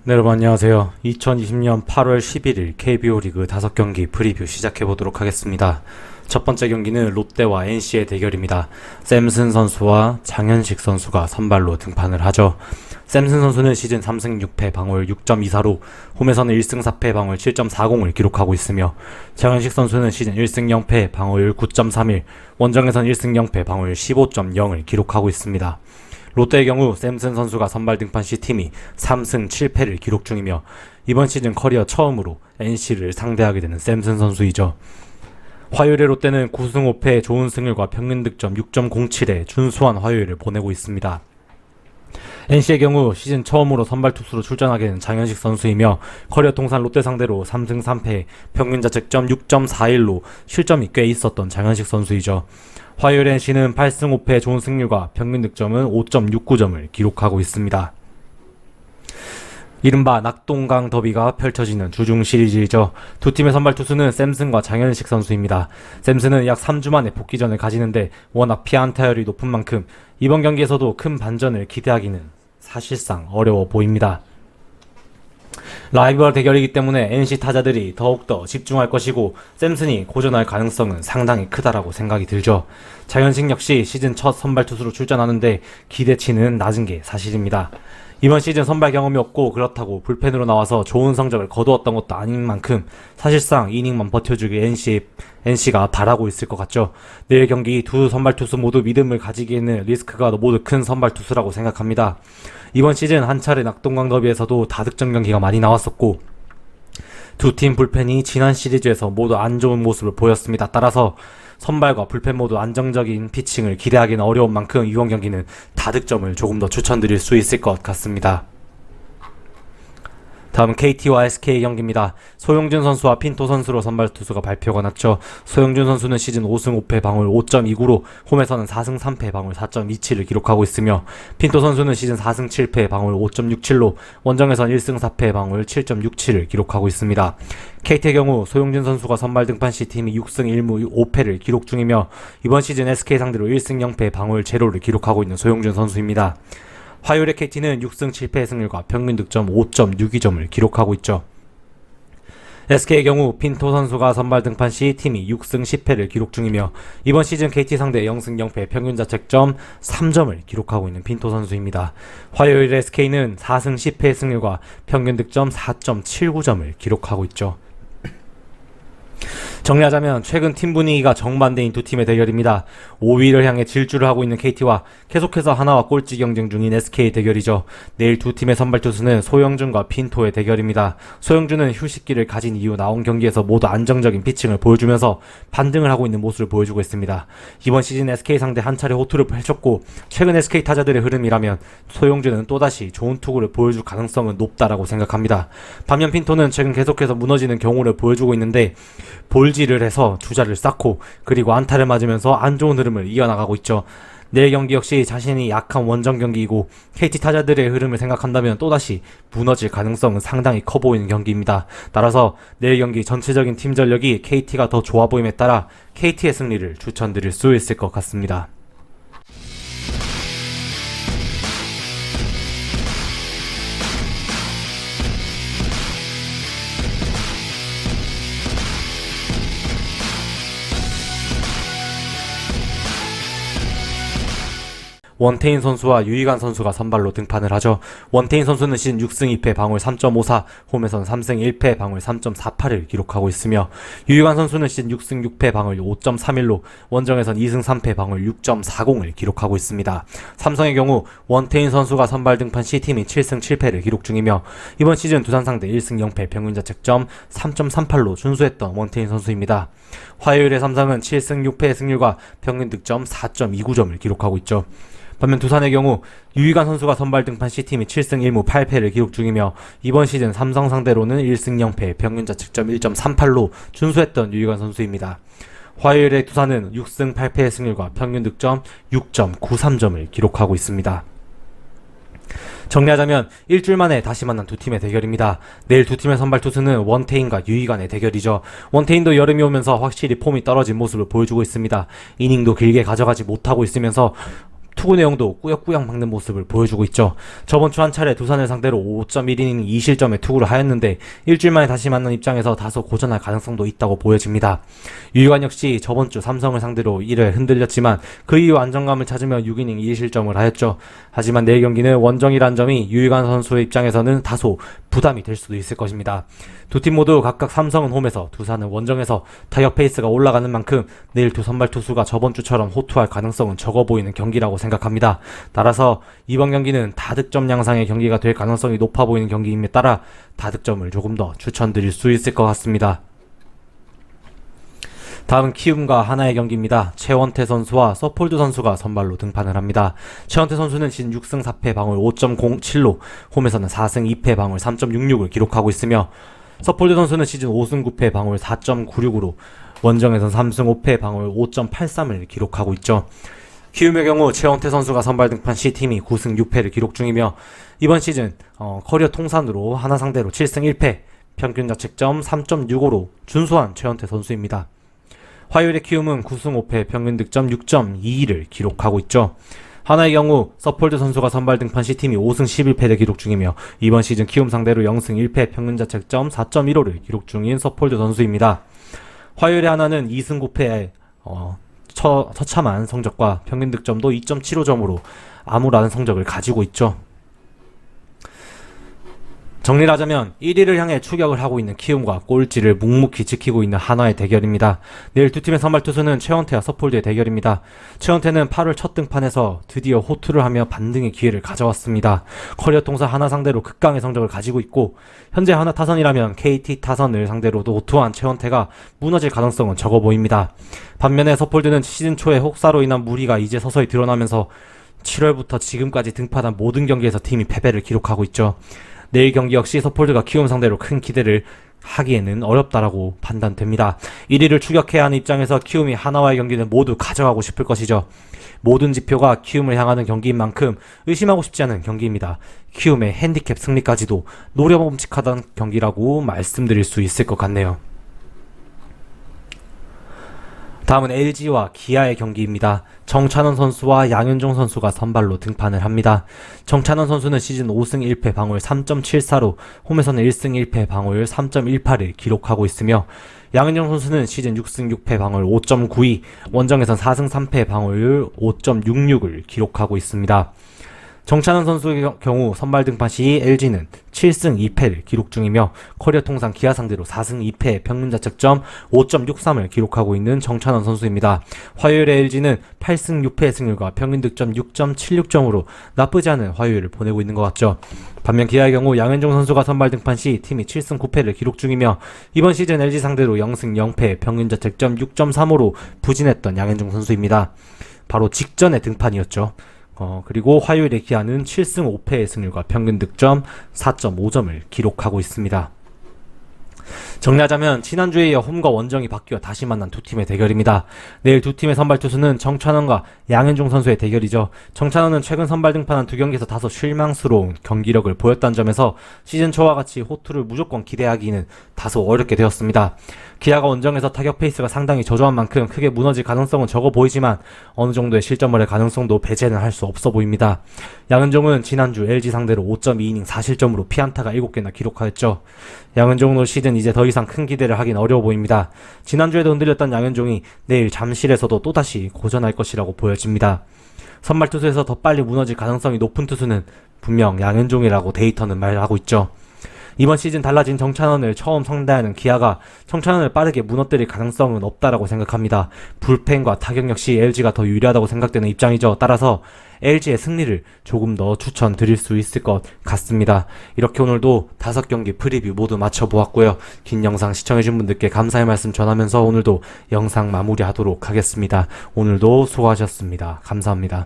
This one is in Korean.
네, 여러분 안녕하세요. 2020년 8월 11일 KBO 리그 5경기 프리뷰 시작해보도록 하겠습니다. 첫 번째 경기는 롯데와 NC의 대결입니다. 샘슨 선수와 장현식 선수가 선발로 등판을 하죠. 샘슨 선수는 시즌 3승 6패 방어율 6.24로 홈에서는 1승 4패 방어율 7.40을 기록하고 있으며, 장현식 선수는 시즌 1승 0패 방어율 9.31, 원정에서는 1승 0패 방어율 15.0을 기록하고 있습니다. 롯데의 경우 샘슨 선수가 선발 등판 시 팀이 3승 7패를 기록 중이며, 이번 시즌 커리어 처음으로 NC를 상대하게 되는 샘슨 선수이죠. 화요일에 롯데는 9승 5패 좋은 승률과 평균 득점 6.07의 준수한 화요일을 보내고 있습니다. NC의 경우 시즌 처음으로 선발 투수로 출전하게 된 장현식 선수이며, 커리어 통산 롯데 상대로 3승 3패 평균 자책점 6.41로 실점이 꽤 있었던 장현식 선수이죠. 화요일 NC는 8승 5패 좋은 승률과 평균 득점은 5.69점을 기록하고 있습니다. 이른바 낙동강 더비가 펼쳐지는 주중 시리즈이죠. 두 팀의 선발 투수는 샘슨과 장현식 선수입니다. 샘슨은 약 3주 만에 복귀전을 가지는데 워낙 피안타율이 높은 만큼 이번 경기에서도 큰 반전을 기대하기는 사실상 어려워 보입니다. 라이벌 대결이기 때문에 NC 타자들이 더욱더 집중할 것이고, 샘슨이 고전할 가능성은 상당히 크다라고 생각이 들죠. 장현식 역시 시즌 첫 선발 투수로 출전하는데 기대치는 낮은 게 사실입니다. 이번 시즌 선발 경험이 없고, 그렇다고 불펜으로 나와서 좋은 성적을 거두었던 것도 아닌 만큼 사실상 이닝만 버텨주길 NC가 바라고 있을 것 같죠. 내일 경기 두 선발 투수 모두 믿음을 가지기에는 리스크가 모두 큰 선발 투수라고 생각합니다. 이번 시즌 한 차례 낙동강 더비에서도 다득점 경기가 많이 나왔었고, 두 팀 불펜이 지난 시리즈에서 모두 안 좋은 모습을 보였습니다. 따라서 선발과 불펜 모두 안정적인 피칭을 기대하기는 어려운 만큼 이번 경기는 다득점을 조금 더 추천드릴 수 있을 것 같습니다. 다음은 KT와 SK 경기입니다. 소영준 선수와 핀토 선수로 선발 투수가 발표가 났죠. 소영준 선수는 시즌 5승 5패 방어율 5.29로 홈에서는 4승 3패 방어율 4.27을 기록하고 있으며, 핀토 선수는 시즌 4승 7패 방어율 5.67로 원정에서는 1승 4패 방어율 7.67을 기록하고 있습니다. KT의 경우 소영준 선수가 선발 등판 시 팀이 6승 1무 5패를 기록 중이며, 이번 시즌 SK 상대로 1승 0패 방어율 0를 기록하고 있는 소영준 선수입니다. 화요일에 KT는 6승 7패의 승률과 평균 득점 5.62점을 기록하고 있죠. SK의 경우 핀토 선수가 선발 등판 시 팀이 6승 10패를 기록 중이며, 이번 시즌 KT 상대 0승 0패 평균 자책점 3점을 기록하고 있는 핀토 선수입니다. 화요일 SK는 4승 10패의 승률과 평균 득점 4.79점을 기록하고 있죠. 정리하자면 최근 팀 분위기가 정반대인 두 팀의 대결입니다. 5위를 향해 질주를 하고 있는 KT와 계속해서 하나와 꼴찌 경쟁 중인 SK의 대결이죠. 내일 두 팀의 선발 투수는 소영준과 핀토의 대결입니다. 소영준은 휴식기를 가진 이후 나온 경기에서 모두 안정적인 피칭을 보여주면서 반등을 하고 있는 모습을 보여주고 있습니다. 이번 시즌 SK 상대 한 차례 호투를 펼쳤고, 최근 SK 타자들의 흐름이라면 소영준은 또다시 좋은 투구를 보여줄 가능성은 높다라고 생각합니다. 반면 핀토는 최근 계속해서 무너지는 경우를 보여주고 있는데 볼질을 해서 주자를 쌓고 그리고 안타를 맞으면서 안 좋은 흐름을 이어나가고 있죠. 내일 경기 역시 자신이 약한 원정 경기이고 KT 타자들의 흐름을 생각한다면 또다시 무너질 가능성은 상당히 커 보이는 경기입니다. 따라서 내일 경기 전체적인 팀 전력이 KT가 더 좋아 보임에 따라 KT의 승리를 추천드릴 수 있을 것 같습니다. 원태인 선수와 유희관 선수가 선발로 등판을 하죠. 원태인 선수는 시즌 6승 2패 방어율 3.54, 홈에서는 3승 1패 방어율 3.48을 기록하고 있으며, 유희관 선수는 시즌 6승 6패 방어율 5.31로 원정에서는 2승 3패 방어율 6.40을 기록하고 있습니다. 삼성의 경우 원태인 선수가 선발 등판 시 팀이 7승 7패를 기록 중이며, 이번 시즌 두산 상대 1승 0패 평균 자책점 3.38로 준수했던 원태인 선수입니다. 화요일에 삼성은 7승 6패의 승률과 평균 득점 4.29점을 기록하고 있죠. 반면 두산의 경우 유희관 선수가 선발 등판 C팀이 7승 1무 8패를 기록 중이며, 이번 시즌 삼성 상대로는 1승 0패 평균 자책점 1.38로 준수했던 유희관 선수입니다. 화요일에 두산은 6승 8패의 승률과 평균 득점 6.93점을 기록하고 있습니다. 정리하자면 일주일 만에 다시 만난 두 팀의 대결입니다. 내일 두 팀의 선발 투수는 원태인과 유희관의 대결이죠. 원태인도 여름이 오면서 확실히 폼이 떨어진 모습을 보여주고 있습니다. 이닝도 길게 가져가지 못하고 있으면서 투구 내용도 꾸역꾸역 막는 모습을 보여주고 있죠. 저번 주 한 차례 두산을 상대로 5.1이닝 2실점의 투구를 하였는데 일주일 만에 다시 만난 입장에서 다소 고전할 가능성도 있다고 보여집니다. 유희관 역시 저번 주 삼성을 상대로 1회 흔들렸지만 그 이후 안정감을 찾으며 6이닝 2실점을 하였죠. 하지만 내일 경기는 원정이란 점이 유희관 선수의 입장에서는 다소 부담이 될 수도 있을 것입니다. 두 팀 모두 각각 삼성은 홈에서 두산은 원정에서 타격 페이스가 올라가는 만큼 내일 두 선발 투수가 저번 주처럼 호투할 가능성은 적어 보이는 경기라고 생각합니다. 따라서 이번 경기는 다득점 양상의 경기가 될 가능성이 높아 보이는 경기임에 따라 다득점을 조금 더 추천드릴 수 있을 것 같습니다. 다음은 키움과 하나의 경기입니다. 최원태 선수와 서폴드 선수가 선발로 등판을 합니다. 최원태 선수는 시즌 6승 4패 방울 5.07로 홈에서는 4승 2패 방울 3.66을 기록하고 있으며 서폴드 선수는 시즌 5승 9패 방울 4.96으로 원정에선 3승 5패 방울 5.83을 기록하고 있죠. 키움의 경우 최원태 선수가 선발 등판 시 팀이 9승 6패를 기록 중이며 이번 시즌 커리어 통산으로 하나 상대로 7승 1패 평균 자책점 3.65로 준수한 최원태 선수입니다. 화요일에 키움은 9승 5패 평균 득점 6.22를 기록하고 있죠. 하나의 경우 서폴드 선수가 선발 등판 시 팀이 5승 11패를 기록 중이며 이번 시즌 키움 상대로 0승 1패 평균 자책점 4.15를 기록 중인 서폴드 선수입니다. 화요일에 하나는 2승 9패의 처참한 성적과 평균 득점도 2.75점으로 암울한 성적을 가지고 있죠. 정리를 하자면 1위를 향해 추격을 하고 있는 키움과 꼴찌를 묵묵히 지키고 있는 한화의 대결입니다. 내일 두 팀의 선발 투수는 최원태와 서폴드의 대결입니다. 최원태는 8월 첫 등판에서 드디어 호투를 하며 반등의 기회를 가져왔습니다. 커리어 통산 하나 상대로 극강의 성적을 가지고 있고 현재 하나 타선이라면 KT 타선을 상대로도 호투한 최원태가 무너질 가능성은 적어 보입니다. 반면에 서폴드는 시즌 초에 혹사로 인한 무리가 이제 서서히 드러나면서 7월부터 지금까지 등판한 모든 경기에서 팀이 패배를 기록하고 있죠. 내일 경기 역시 서폴드가 키움 상대로 큰 기대를 하기에는 어렵다라고 판단됩니다. 1위를 추격해야 하는 입장에서 키움이 하나와의 경기는 모두 가져가고 싶을 것이죠. 모든 지표가 키움을 향하는 경기인 만큼 의심하고 싶지 않은 경기입니다. 키움의 핸디캡 승리까지도 노려봄직하던 경기라고 말씀드릴 수 있을 것 같네요. 다음은 LG와 기아의 경기입니다. 정찬원 선수와 양현종 선수가 선발로 등판을 합니다. 정찬원 선수는 시즌 5승 1패 방울 3.74로 홈에서는 1승 1패 방울 3.18을 기록하고 있으며 양현종 선수는 시즌 6승 6패 방울 5.92, 원정에선 4승 3패 방울 5.66을 기록하고 있습니다. 정찬원 선수의 경우 선발 등판 시 LG는 7승 2패를 기록 중이며 커리어 통산 기아 상대로 4승 2패 평균 자책점 5.63을 기록하고 있는 정찬원 선수입니다. 화요일에 LG는 8승 6패의 승률과 평균 득점 6.76점으로 나쁘지 않은 화요일을 보내고 있는 것 같죠. 반면 기아의 경우 양현종 선수가 선발 등판 시 팀이 7승 9패를 기록 중이며 이번 시즌 LG 상대로 0승 0패 평균 자책점 6.35로 부진했던 양현종 선수입니다. 바로 직전의 등판이었죠. 그리고 화요일에 기아는 7승 5패의 승률과 평균 득점 4.5점을 기록하고 있습니다. 정리하자면 지난주에 이어 홈과 원정이 바뀌어 다시 만난 두 팀의 대결입니다. 내일 두 팀의 선발 투수는 정찬원과 양현종 선수의 대결이죠. 정찬원은 최근 선발 등판한 두 경기에서 다소 실망스러운 경기력을 보였다는 점에서 시즌 초와 같이 호투를 무조건 기대하기는 다소 어렵게 되었습니다. 기아가 원정에서 타격 페이스가 상당히 저조한 만큼 크게 무너질 가능성은 적어 보이지만 어느 정도의 실점을 할 가능성도 배제는 할 수 없어 보입니다. 양현종은 지난주 LG 상대로 5.2이닝 4실점으로 피안타가 7개나 기록하였죠. 양현종은 올 시즌 이제 더 이상 큰 기대를 하긴 어려워 보입니다. 지난주에도 흔들렸던 양현종이 내일 잠실에서도 또다시 고전할 것이라고 보여집니다. 선발 투수에서 더 빨리 무너질 가능성이 높은 투수는 분명 양현종이라고 데이터는 말하고 있죠. 이번 시즌 달라진 정찬원을 처음 상대하는 기아가 정찬원을 빠르게 무너뜨릴 가능성은 없다라고 생각합니다. 불펜과 타격 역시 LG가 더 유리하다고 생각되는 입장이죠. 따라서 LG의 승리를 조금 더 추천드릴 수 있을 것 같습니다. 이렇게 오늘도 5경기 프리뷰 모두 마쳐보았고요. 긴 영상 시청해주신 분들께 감사의 말씀 전하면서 오늘도 영상 마무리하도록 하겠습니다. 오늘도 수고하셨습니다. 감사합니다.